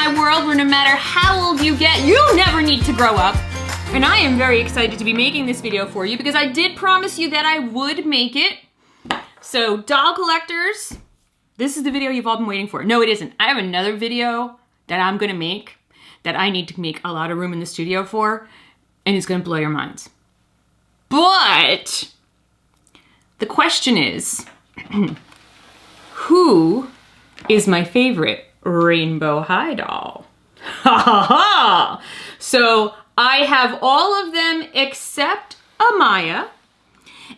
my world where no matter how old you get, you never need to grow up. And I am very excited to be making this video for you because I did promise you that I would make it. So doll collectors, this is the video you've all been waiting for. No, it isn't. I have another video that I'm gonna make that I need to make a lot of room in the studio for, and it's gonna blow your minds. But the question is, who is my favorite Rainbow High doll? Ha ha ha! So I have all of them except Amaya,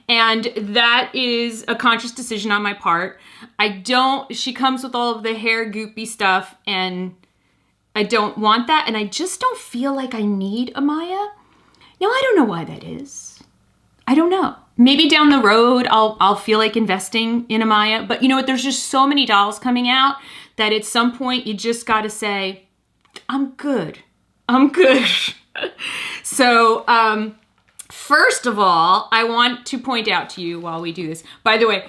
and that is a conscious decision on my part. She comes with all of the hair goopy stuff, and I don't want that, and I just don't feel like I need Amaya. Now, I don't know why that is. I don't know. Maybe down the road, I'll feel like investing in Amaya, but you know what? There's just so many dolls coming out that at some point you just gotta say, I'm good. I'm good. So, first of all, I want to point out to you while we do this. By the way,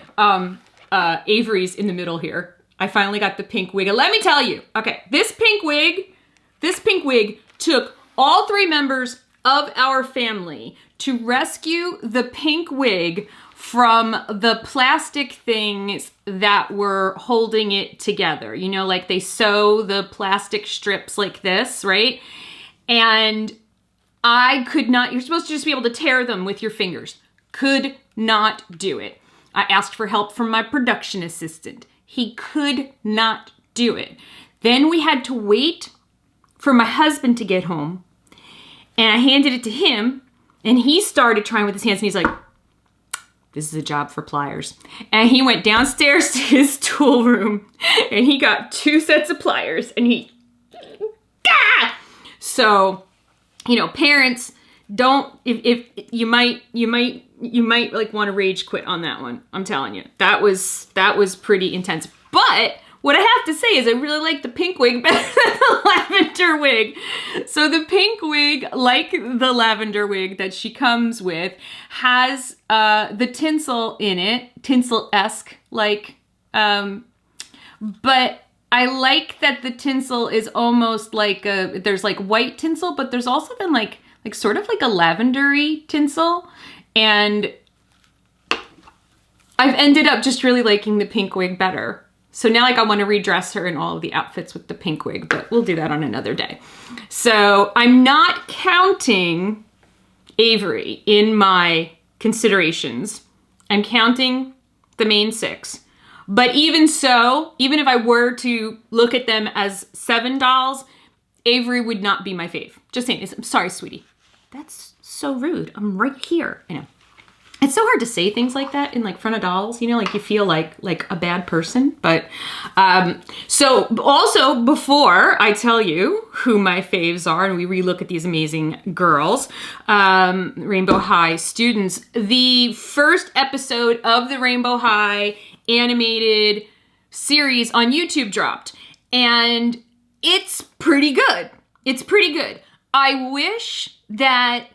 Avery's in the middle here. I finally got the pink wig. And let me tell you, okay, this pink wig took all three members of our family to rescue the pink wig from the plastic things that were holding it together. You know, like they sew the plastic strips like this, right? And I could not, you're supposed to just be able to tear them with your fingers. Could not do it. I asked for help from my production assistant. He could not do it. Then we had to wait for my husband to get home, and I handed it to him, and he started trying with his hands, and he's like, this is a job for pliers. And he went downstairs to his tool room, and he got 2 sets of pliers, and ah! So, you know, parents, don't, if you might like want to rage quit on that one. I'm telling you, that was pretty intense. But what I have to say is I really like the pink wig better than the lavender wig. So the pink wig, like the lavender wig that she comes with, has the tinsel in it, tinsel-esque, like, but I like that the tinsel is almost like there's like white tinsel, but there's also been like sort of like a lavendery tinsel. And I've ended up just really liking the pink wig better. So now like I want to redress her in all of the outfits with the pink wig, but we'll do that on another day. So I'm not counting Avery in my considerations. I'm counting the main 6. But even so, even if I were to look at them as 7 dolls, Avery would not be my fave. Just saying. I'm sorry, sweetie. That's so rude. I'm right here. I know. It's so hard to say things like that in like front of dolls, you know, like you feel like a bad person. But so also before I tell you who my faves are and we relook at these amazing girls, Rainbow High students, the first episode of the Rainbow High animated series on YouTube dropped, and it's pretty good. It's pretty good. I wish that,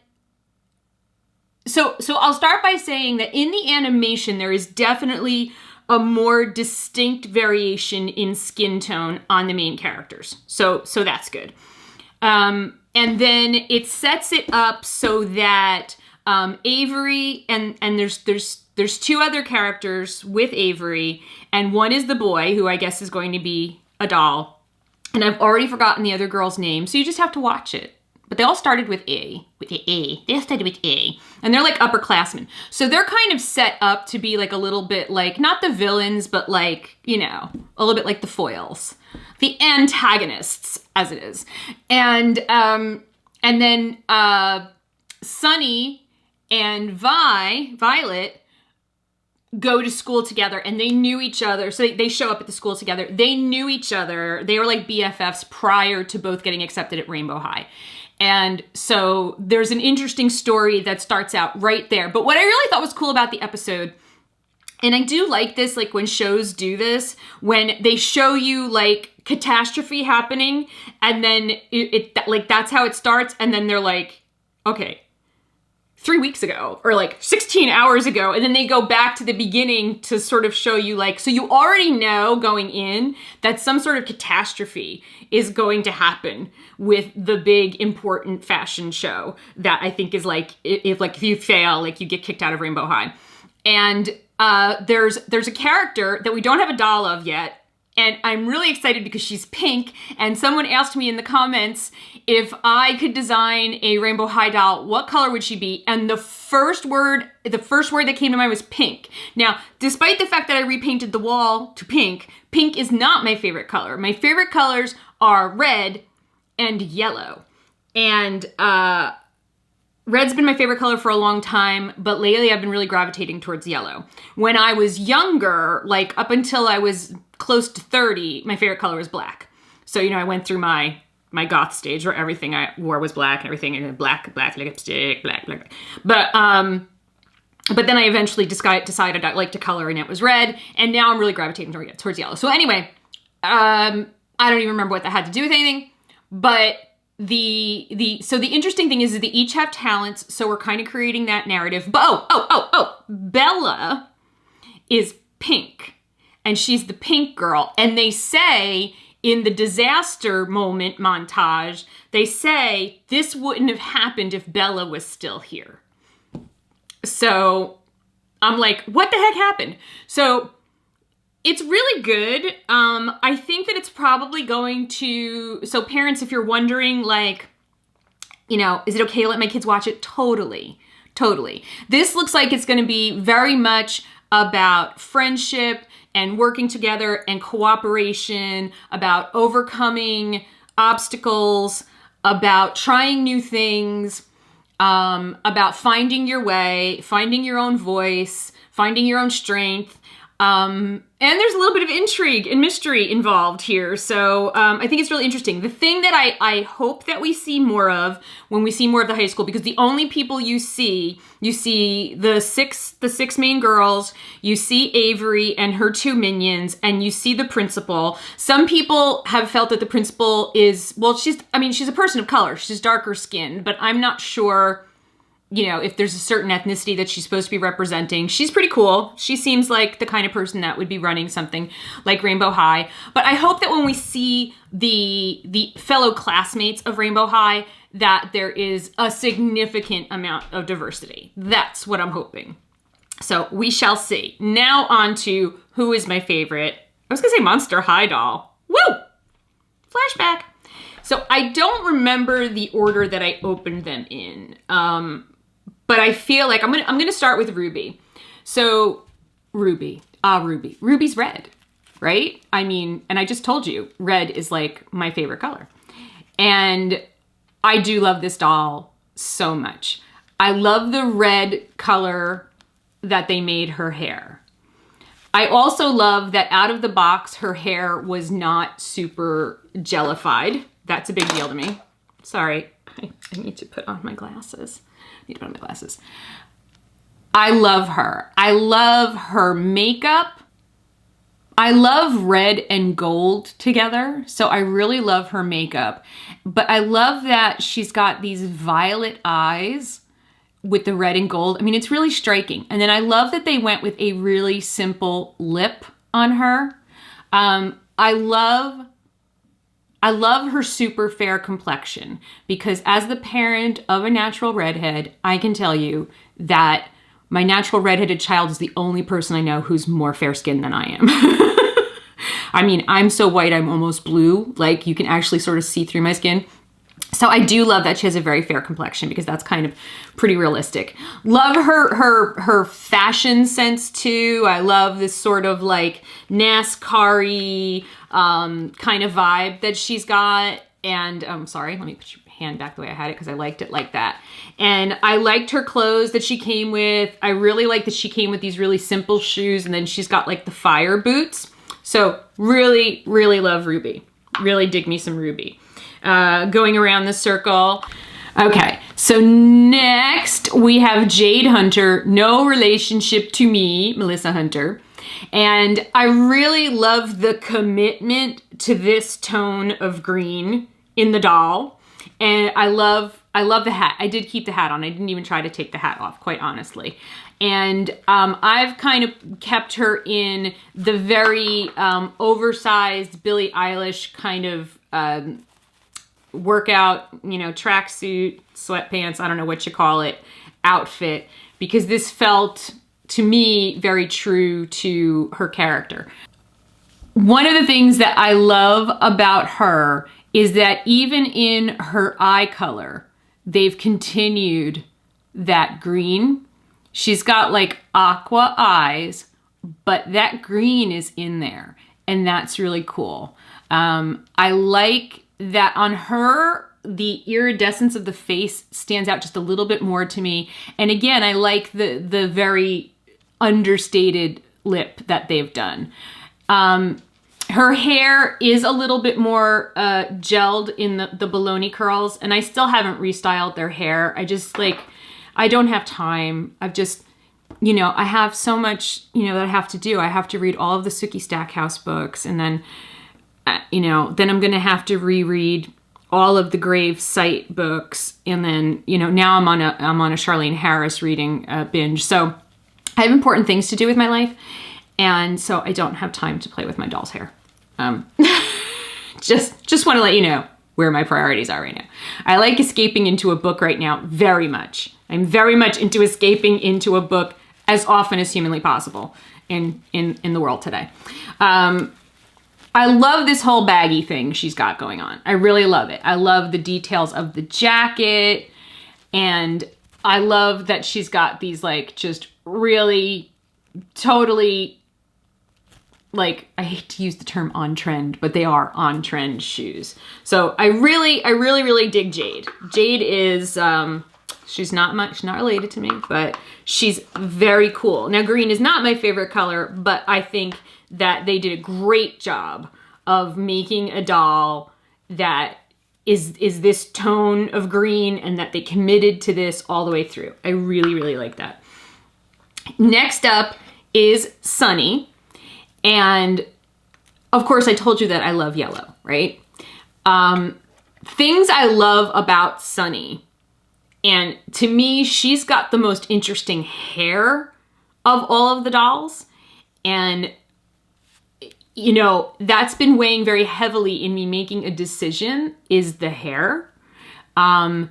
so I'll start by saying that in the animation, there is definitely a more distinct variation in skin tone on the main characters. So that's good. And then it sets it up so that Avery and there's 2 other characters with Avery, and one is the boy, who I guess is going to be a doll. And I've already forgotten the other girl's name, so you just have to watch it. But they all started with A. They all started with A. And they're like upperclassmen. So they're kind of set up to be like a little bit like, not the villains, but like, you know, a little bit like the foils. The antagonists, as it is. And then Sunny and Violet go to school together, and they knew each other. So they show up at the school together. They knew each other. They were like BFFs prior to both getting accepted at Rainbow High. And so there's an interesting story that starts out right there. But what I really thought was cool about the episode, and I do like this, like when shows do this, when they show you like catastrophe happening, and then it like that's how it starts, and then they're like, okay, 3 weeks ago or like 16 hours ago. And then they go back to the beginning to sort of show you like, so you already know going in that some sort of catastrophe is going to happen with the big important fashion show that I think is like, if you fail, like you get kicked out of Rainbow High. And there's a character that we don't have a doll of yet. And I'm really excited because she's pink. And someone asked me in the comments if I could design a Rainbow High doll, what color would she be? And the first word that came to mind was pink. Now, despite the fact that I repainted the wall to pink, pink is not my favorite color. My favorite colors are red and yellow. And red's been my favorite color for a long time, but lately I've been really gravitating towards yellow. When I was younger, like up until I was close to 30, my favorite color was black. So, you know, I went through my goth stage where everything I wore was black and everything, and black lipstick, black. But then I eventually decided I'd like to color, and it was red, and now I'm really gravitating towards yellow. So anyway, I don't even remember what that had to do with anything, but so the interesting thing is that they each have talents, so we're kind of creating that narrative. But Bella is pink, and she's the pink girl. And they say in the disaster moment montage, they say this wouldn't have happened if Bella was still here. So I'm like, what the heck happened? So it's really good. I think that it's probably going to, so parents, if you're wondering, like, you know, is it okay to let my kids watch it? Totally. This looks like it's going to be very much about friendship and working together and cooperation, about overcoming obstacles, about trying new things, about finding your way, finding your own voice, finding your own strength. And there's a little bit of intrigue and mystery involved here. So I think it's really interesting. The thing that I hope that we see more of when we see more of the high school, because the only people you see the six main girls, you see Avery and her 2 minions, and you see the principal. Some people have felt that the principal is, well, she's a person of color. She's darker skinned, but I'm not sure, you know, if there's a certain ethnicity that she's supposed to be representing. She's pretty cool. She seems like the kind of person that would be running something like Rainbow High. But I hope that when we see the fellow classmates of Rainbow High, that there is a significant amount of diversity. That's what I'm hoping. So we shall see. Now on to who is my favorite. I was gonna say Monster High doll. Woo! Flashback. So I don't remember the order that I opened them in. But I feel like I'm gonna start with Ruby. So Ruby's red, right? I mean, and I just told you, red is like my favorite color. And I do love this doll so much. I love the red color that they made her hair. I also love that out of the box, her hair was not super jellified. That's a big deal to me. Sorry, I need to put on my glasses. I love her. I love her makeup. I love red and gold together, so I really love her makeup. But I love that she's got these violet eyes with the red and gold. I mean, it's really striking. And then I love that they went with a really simple lip on her. I love her super fair complexion, because as the parent of a natural redhead, I can tell you that my natural redheaded child is the only person I know who's more fair-skinned than I am. I mean, I'm so white, I'm almost blue. Like, you can actually sort of see through my skin. So I do love that she has a very fair complexion, because that's kind of pretty realistic. Love her fashion sense too. I love this sort of like NASCAR-y kind of vibe that she's got. And sorry, let me put your hand back the way I had it, because I liked it like that. And I liked her clothes that she came with. I really like that she came with these really simple shoes, and then she's got like the fire boots. So really, really love Ruby. Really dig me some Ruby. Going around the circle. Okay, so next we have Jade Hunter, no relationship to me, Melissa Hunter. And I really love the commitment to this tone of green in the doll. And I love I love the hat. I did keep the hat on. I didn't even try to take the hat off, quite honestly. And I've kind of kept her in the very oversized Billie Eilish kind of workout, you know, tracksuit, sweatpants, I don't know what you call it, outfit, because this felt, to me, very true to her character. One of the things that I love about her is that even in her eye color, they've continued that green. She's got like aqua eyes, but that green is in there, and that's really cool. I like that on her, the iridescence of the face stands out just a little bit more to me. And again, I like the very understated lip that they've done. Her hair is a little bit more gelled in the baloney curls, and I still haven't restyled their hair. I just I don't have time. I've just, you know, I have so much, you know, that I have to do. I have to read all of the Sookie Stackhouse books, and then, you know, then I'm going to have to reread all of the Grave Site books, and then, you know, now I'm on a Charlene Harris reading binge. So I have important things to do with my life. And so I don't have time to play with my doll's hair. Just want to let you know where my priorities are right now. I like escaping into a book right now very much. I'm very much into escaping into a book as often as humanly possible in the world today. I love this whole baggy thing she's got going on. I really love it. I love the details of the jacket, and I love that she's got these like just really totally, like, I hate to use the term on trend, but they are on trend shoes. So I really dig Jade. Jade is, she's not related to me, but she's very cool. Now, green is not my favorite color, but I think that they did a great job of making a doll that is this tone of green, and that they committed to this all the way through. I really like that. Next up is Sunny. And of course, I told you that I love yellow, right? Things I love about Sunny, and to me, she's got the most interesting hair of all of the dolls. And, you know, that's been weighing very heavily in me making a decision, is the hair. And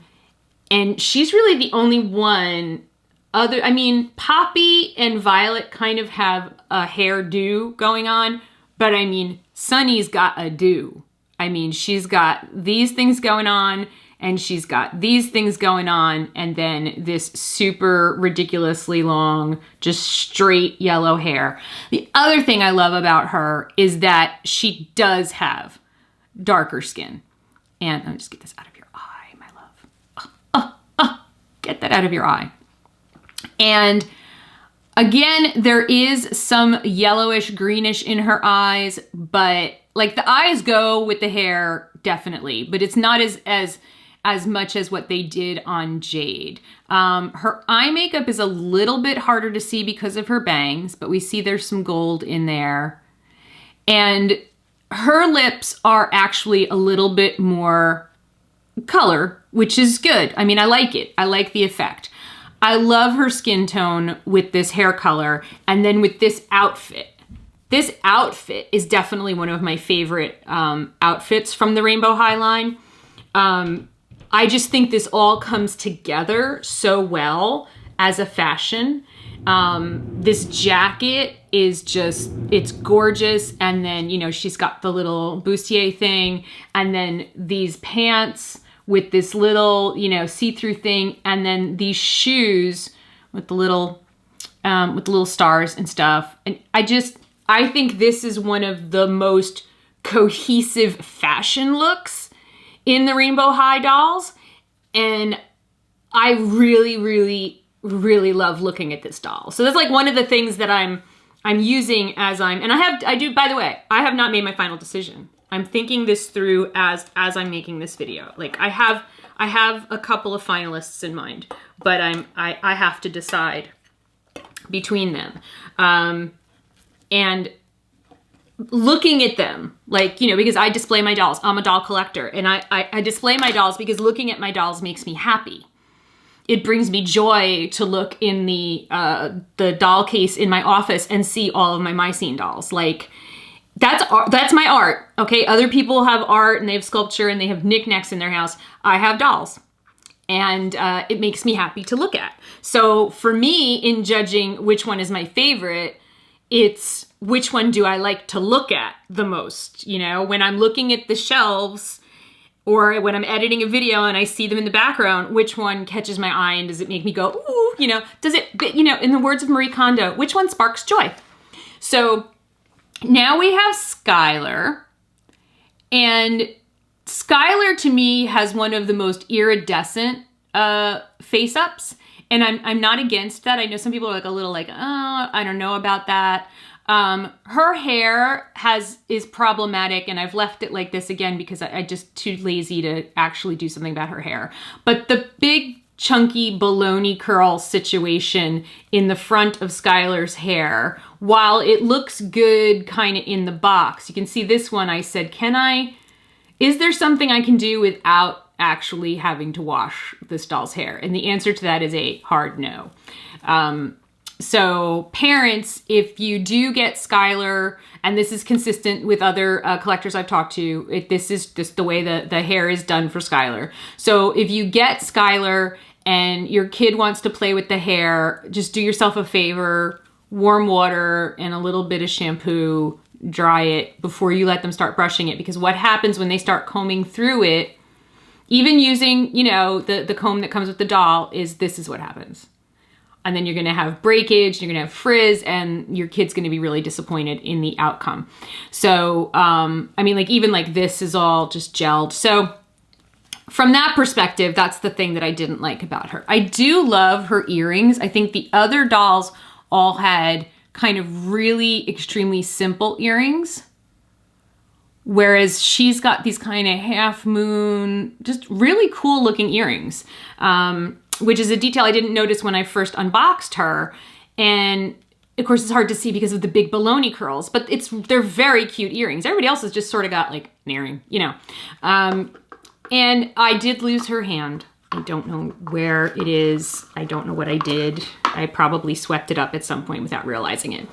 she's really the only one I mean, Poppy and Violet kind of have a hairdo going on, but I mean, Sunny's got a do. I mean, she's got these things going on, and she's got these things going on, and then this super ridiculously long, just straight yellow hair. The other thing I love about her is that she does have darker skin. And let me just get this out of your eye, my love. Get that out of your eye. And again, there is some yellowish, greenish in her eyes, but like the eyes go with the hair, definitely, but it's not as much as what they did on Jade. Her eye makeup is a little bit harder to see because of her bangs, but we see there's some gold in there. And her lips are actually a little bit more color, which is good. I mean, I like it. I like the effect. I love her skin tone with this hair color, and then with this outfit. This outfit is definitely one of my favorite outfits from the Rainbow High line. I just think this all comes together so well as a fashion. This jacket is just, it's gorgeous. And then, you know, she's got the little bustier thing, and then these pants with this little, you know, see-through thing, and then these shoes with the little stars and stuff. And I think this is one of the most cohesive fashion looks in the Rainbow High dolls. And I really love looking at this doll. So that's like one of the things that I'm using as I do, by the way, I have not made my final decision. I'm thinking this through as I'm making this video. Like I have a couple of finalists in mind, but I have to decide between them. And looking at them, like, you know, because I display my dolls. I'm a doll collector, and I display my dolls because looking at my dolls makes me happy. It brings me joy to look in the doll case in my office and see all of my Mycene dolls. Like, that's art, that's my art, okay? Other people have art and they have sculpture and they have knickknacks in their house. I have dolls, and it makes me happy to look at. So for me, in judging which one is my favorite, it's which one do I like to look at the most? You know, when I'm looking at the shelves or when I'm editing a video and I see them in the background, which one catches my eye and does it make me go, ooh, you know, does it, you know, in the words of Marie Kondo, which one sparks joy? So now we have Skylar, and Skylar to me has one of the most iridescent face-ups, and I'm not against that. I know some people are like a little like, oh, I don't know about that. Her hair is problematic, and I've left it like this again because I just too lazy to actually do something about her hair. But the big chunky baloney curl situation in the front of Skylar's hair, while it looks good kind of in the box, you can see this one. I said, is there something I can do without actually having to wash this doll's hair? And the answer to that is a hard no. So parents, if you do get Skylar, and this is consistent with other collectors I've talked to, this is just the way the hair is done for Skylar. So if you get Skylar and your kid wants to play with the hair, just do yourself a favor, warm water and a little bit of shampoo, dry it before you let them start brushing it. Because what happens when they start combing through it, even using, you know, the comb that comes with the doll, this is what happens. And then you're going to have breakage, you're going to have frizz, and your kid's going to be really disappointed in the outcome. So, I mean, like, even like this is all just gelled. So from that perspective, that's the thing that I didn't like about her. I do love her earrings. I think the other dolls all had kind of really extremely simple earrings, whereas she's got these kind of half moon, just really cool looking earrings. Which is a detail I didn't notice when I first unboxed her. And of course it's hard to see because of the big baloney curls, but they're very cute earrings. Everybody else has just sort of got like an earring, you know. And I did lose her hand. I don't know where it is. I don't know what I did. I probably swept it up at some point without realizing it.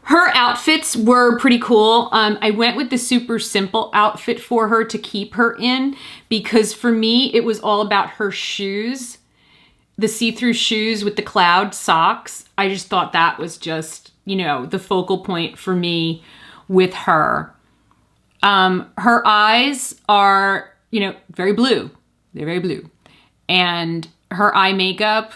Her outfits were pretty cool. I went with the super simple outfit for her to keep her in, because for me, it was all about her shoes, the see-through shoes with the cloud socks. I just thought that was just, you know, the focal point for me with her. Her eyes are, you know, very blue. They're very blue. And her eye makeup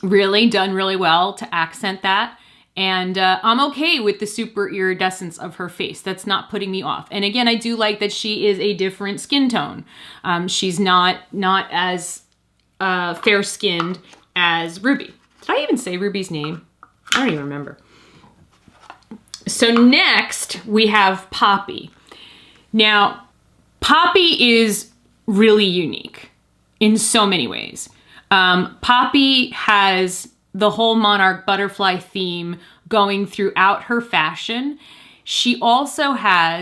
really done really well to accent that. And I'm okay with the super iridescence of her face. That's not putting me off. And again, I do like that she is a different skin tone. She's not as fair-skinned as Ruby. Did I even say Ruby's name? I don't even remember. So next, we have Poppy. Now, Poppy is really unique in so many ways. Poppy has the whole Monarch butterfly theme going throughout her fashion. She also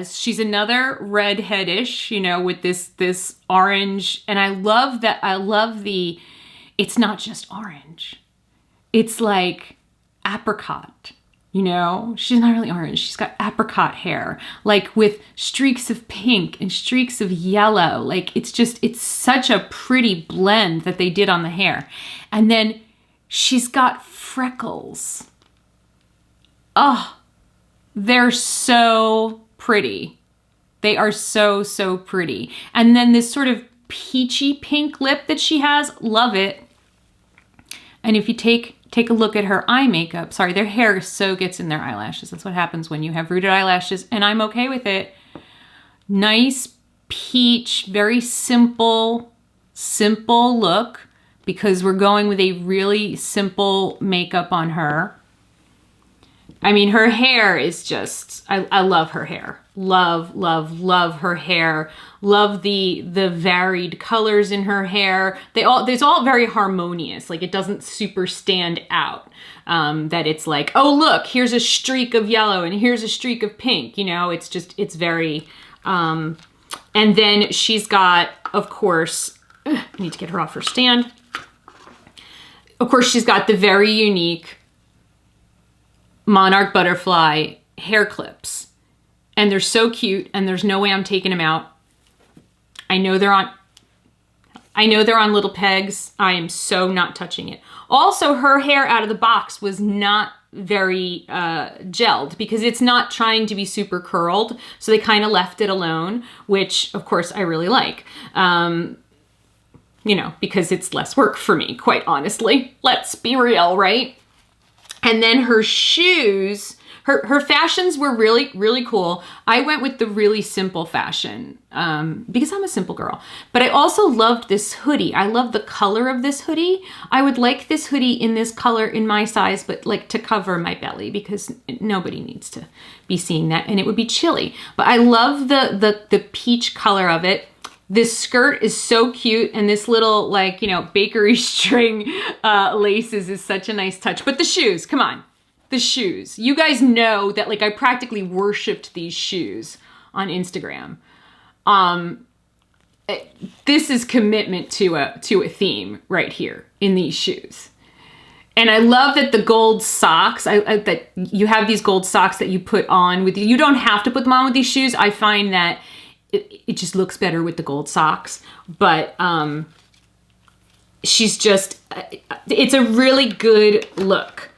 she's another redheadish, you know, with this orange. And I love that. I love it's not just orange. It's like apricot, you know? She's not really orange. She's got apricot hair, like with streaks of pink and streaks of yellow. Like it's such a pretty blend that they did on the hair. And then she's got freckles. Oh, they're so pretty. They are so, so pretty. And then this sort of peachy pink lip that she has, love it. And if you take a look at her eye makeup, sorry, their hair so gets in their eyelashes. That's what happens when you have rooted eyelashes, and I'm okay with it. Nice peach, very simple look, because we're going with a really simple makeup on her. I mean, her hair is just, I love her hair. love, love, love her hair. Love the varied colors in her hair. It's all very harmonious. Like, it doesn't super stand out. That it's like, oh, look, here's a streak of yellow and here's a streak of pink. You know, it's very, and then she's got, of course, I need to get her off her stand. Of course, she's got the very unique Monarch butterfly hair clips. And they're so cute, and there's no way I'm taking them out. I know they're on little pegs. I am so not touching it. Also, her hair out of the box was not very gelled because it's not trying to be super curled. So they kind of left it alone, which of course I really like. You know, because it's less work for me, quite honestly. Let's be real, right? And then her shoes, her fashions were really, really cool. I went with the really simple fashion because I'm a simple girl. But I also loved this hoodie. I love the color of this hoodie. I would like this hoodie in this color in my size, but like to cover my belly because nobody needs to be seeing that and it would be chilly. But I love the peach color of it. This skirt is so cute, and this little, like, you know, bakery string laces is such a nice touch. But the shoes, come on, the shoes. You guys know that, like, I practically worshipped these shoes on Instagram. This is commitment to a theme right here in these shoes. And I love that the gold socks, that you have these gold socks that you put on with you. You don't have to put them on with these shoes. I find that it just looks better with the gold socks, but she's just, it's a really good look.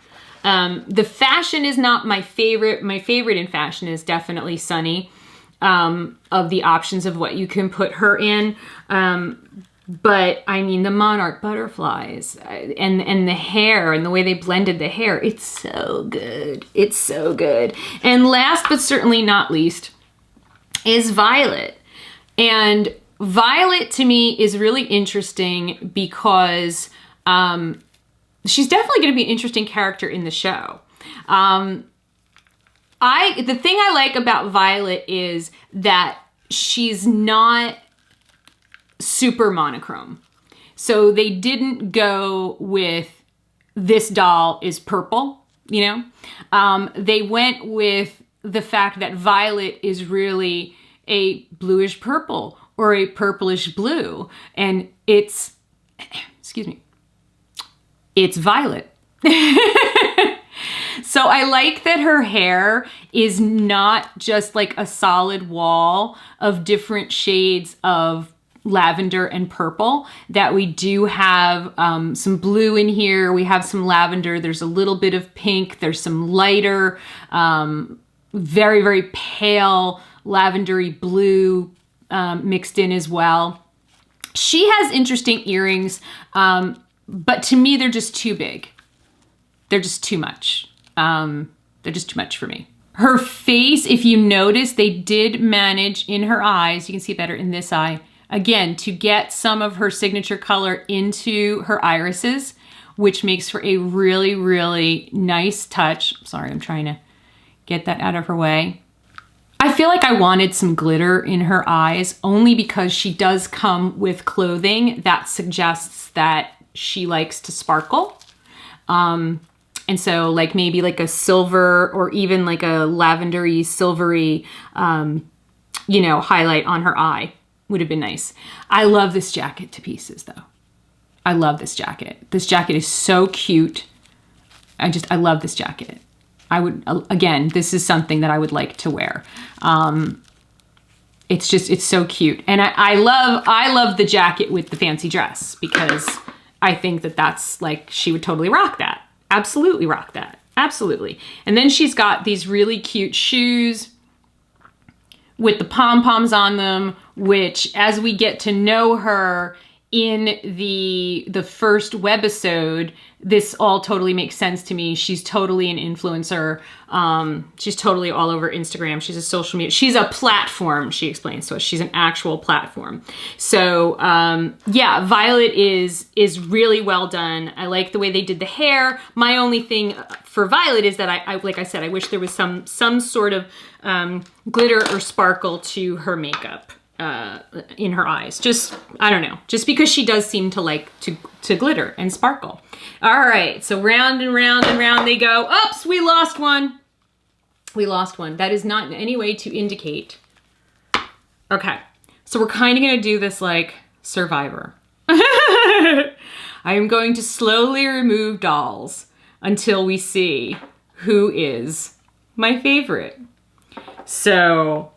The fashion is not my favorite. My favorite in fashion is definitely Sunny, of the options of what you can put her in. But I mean, the Monarch butterflies and the hair and the way they blended the hair, it's so good. It's so good. And last but certainly not least, is Violet. And Violet to me is really interesting because she's definitely going to be an interesting character in the show. The thing I like about Violet is that she's not super monochrome. So they didn't go with this doll is purple, you know? They went with the fact that Violet is really a bluish purple or a purplish blue. And it's, excuse me, it's Violet. So I like that her hair is not just like a solid wall of different shades of lavender and purple, that we do have some blue in here. We have some lavender. There's a little bit of pink. There's some lighter, very, very pale lavendery blue mixed in as well. She has interesting earrings, but to me, they're just too big. They're just too much. They're just too much for me. Her face, if you notice, they did manage in her eyes, you can see better in this eye, again, to get some of her signature color into her irises, which makes for a really, really nice touch. Sorry, I'm trying to get that out of her way. I feel like I wanted some glitter in her eyes only because she does come with clothing that suggests that she likes to sparkle. And so like maybe like a silver or even like a lavendery, silvery, you know, highlight on her eye would have been nice. I love this jacket to pieces though. I love this jacket. This jacket is so cute. I love this jacket. I would, again, this is something that I would like to wear. It's so cute. And I love the jacket with the fancy dress because I think that that's like, she would totally rock that. Absolutely rock that. Absolutely. And then she's got these really cute shoes with the pom-poms on them, which as we get to know her in the first webisode, this all totally makes sense to me. She's totally an influencer. She's totally all over Instagram. She's a social media. She's a platform, she explains to us. She's an actual platform. So yeah, Violet is really well done. I like the way they did the hair. My only thing for Violet is that I like I said, I wish there was some sort of glitter or sparkle to her makeup. In her eyes. Just, I don't know. Just because she does seem to like to glitter and sparkle. All right, so round and round and round they go. Oops, we lost one. We lost one. That is not in any way to indicate. Okay, so we're kind of going to do this like Survivor. I am going to slowly remove dolls until we see who is my favorite. So...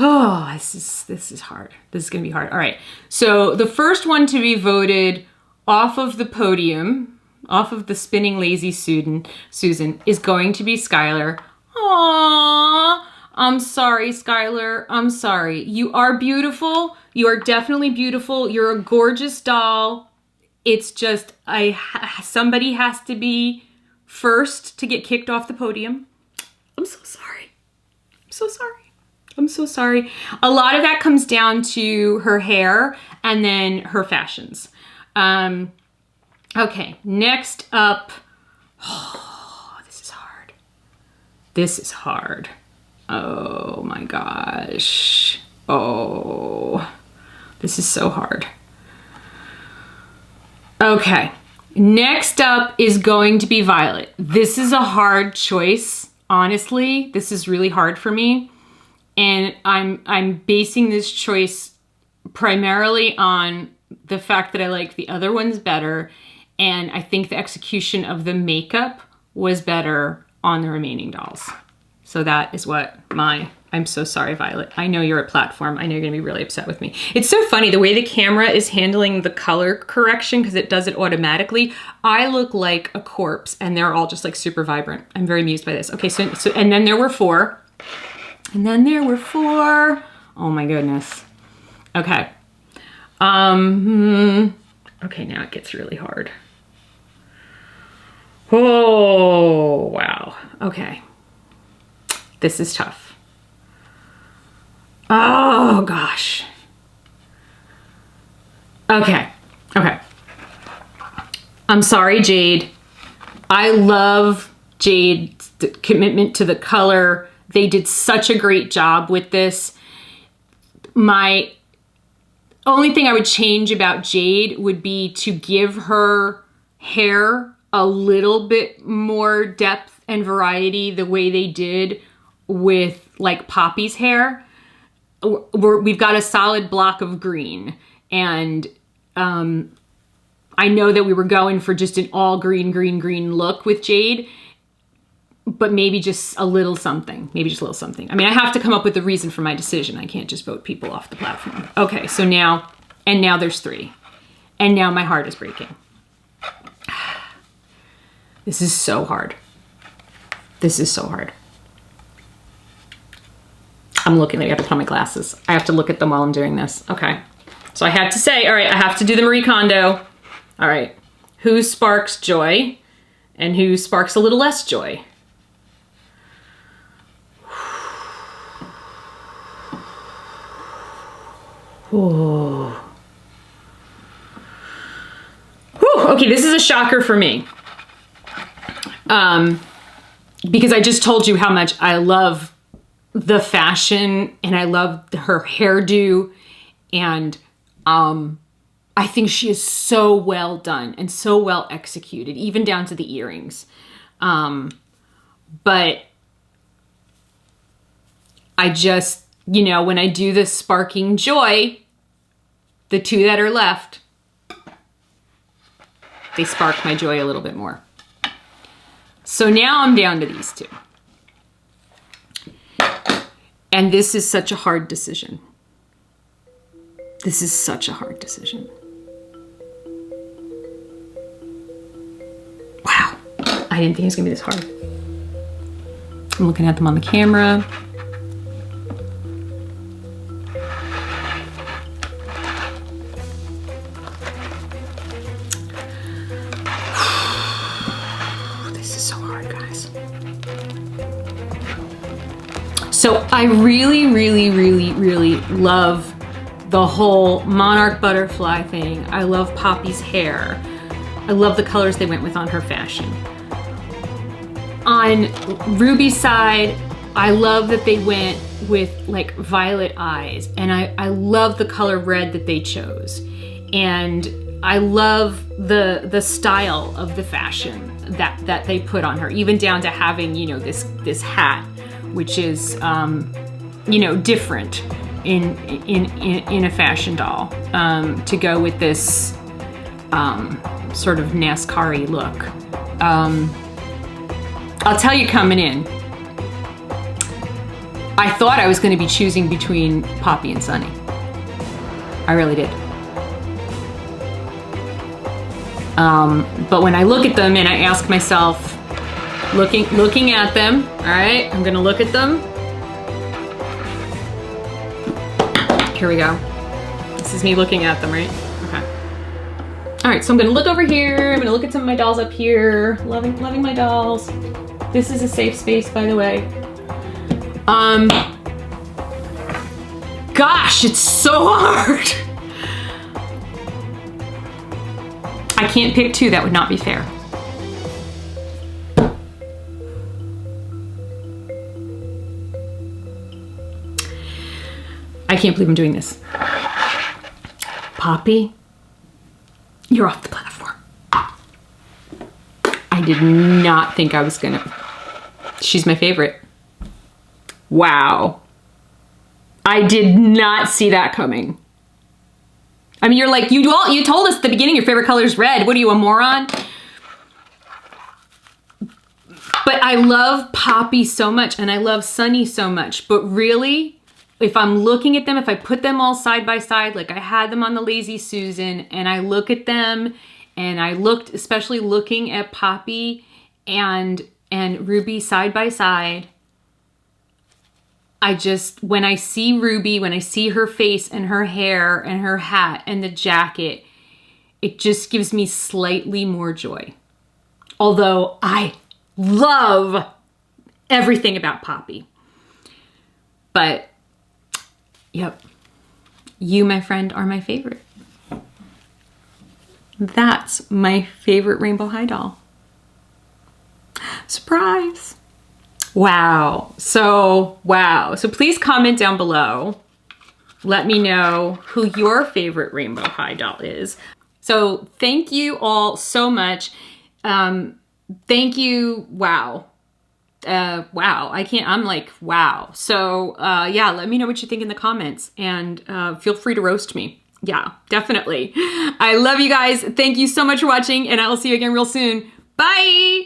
oh, this is hard. This is going to be hard. All right. So the first one to be voted off of the podium, off of the spinning lazy Susan, is going to be Skylar. Aww. I'm sorry, Skylar. I'm sorry. You are beautiful. You are definitely beautiful. You're a gorgeous doll. It's just, somebody has to be first to get kicked off the podium. I'm so sorry. I'm so sorry. I'm so sorry. A lot of that comes down to her hair and then her fashions. Okay, next up. Oh, this is hard. This is hard. Oh my gosh. Oh, this is so hard. Okay, next up is going to be Violet. This is a hard choice. Honestly, this is really hard for me. And I'm basing this choice primarily on the fact that I like the other ones better. And I think the execution of the makeup was better on the remaining dolls. So that is what I'm so sorry, Violet. I know you're a platform. I know you're gonna be really upset with me. It's so funny, the way the camera is handling the color correction, because it does it automatically. I look like a corpse and they're all just like super vibrant. I'm very amused by this. Okay, so and then there were 4. And then there were 4. Oh my goodness. Okay. Okay, now it gets really hard. Oh, wow. Okay. This is tough. Oh gosh. Okay. Okay. I'm sorry, Jade. I love Jade's commitment to the color. They did such a great job with this. My only thing I would change about Jade would be to give her hair a little bit more depth and variety the way they did with like Poppy's hair. We've got a solid block of green, and I know that we were going for just an all green look with Jade, but maybe just a little something. Maybe just a little something. I mean, I have to come up with a reason for my decision. I can't just vote people off the platform. Okay, so now there's 3. And now my heart is breaking. This is so hard. This is so hard. I'm looking, I have to put on my glasses. I have to look at them while I'm doing this. Okay. So I have to say, all right, I have to do the Marie Kondo. All right. Who sparks joy and who sparks a little less joy? Whew. Whew. Okay, this is a shocker for me. Because I just told you how much I love the fashion and I love her hairdo, and I think she is so well done and so well executed, even down to the earrings. But I just, you know, when I do this sparking joy, the 2 that are left, they spark my joy a little bit more. So now I'm down to these 2. And this is such a hard decision. This is such a hard decision. Wow. I didn't think it was gonna be this hard. I'm looking at them on the camera. So I really, really, really, really love the whole Monarch butterfly thing. I love Poppy's hair. I love the colors they went with on her fashion. On Ruby's side, I love that they went with like violet eyes, and I love the color red that they chose. And I love the style of the fashion that they put on her, even down to having, you know, this hat, which is, you know, different in a fashion doll, to go with this sort of NASCAR-y look. I'll tell you coming in, I thought I was going to be choosing between Poppy and Sunny. I really did. But when I look at them and I ask myself, looking at them, all right, I'm gonna look at them. Here we go. This is me looking at them, right? Okay. All right, so I'm gonna look over here. I'm gonna look at some of my dolls up here. Loving my dolls. This is a safe space, by the way. Gosh, it's so hard. I can't pick two, that would not be fair. I can't believe I'm doing this. Poppy, you're off the platform. I did not think I was gonna. She's my favorite. Wow. I did not see that coming. I mean, you're like, you told us at the beginning your favorite color is red. What are you, a moron? But I love Poppy so much, and I love Sunny so much. But really, if I'm looking at them, if I put them all side by side, like I had them on the Lazy Susan, and I look at them, and I looked, especially looking at Poppy and Ruby side by side, I just, when I see Ruby, when I see her face and her hair and her hat and the jacket, it just gives me slightly more joy. Although I love everything about Poppy. But, yep, you, my friend, are my favorite. That's my favorite Rainbow High doll. Surprise! Wow. So please comment down below. Let me know who your favorite Rainbow High doll is. So thank you all so much. Thank you. Wow. Wow. I'm like, wow. So yeah, let me know what you think in the comments, and feel free to roast me. Yeah, definitely. I love you guys. Thank you so much for watching, and I will see you again real soon. Bye.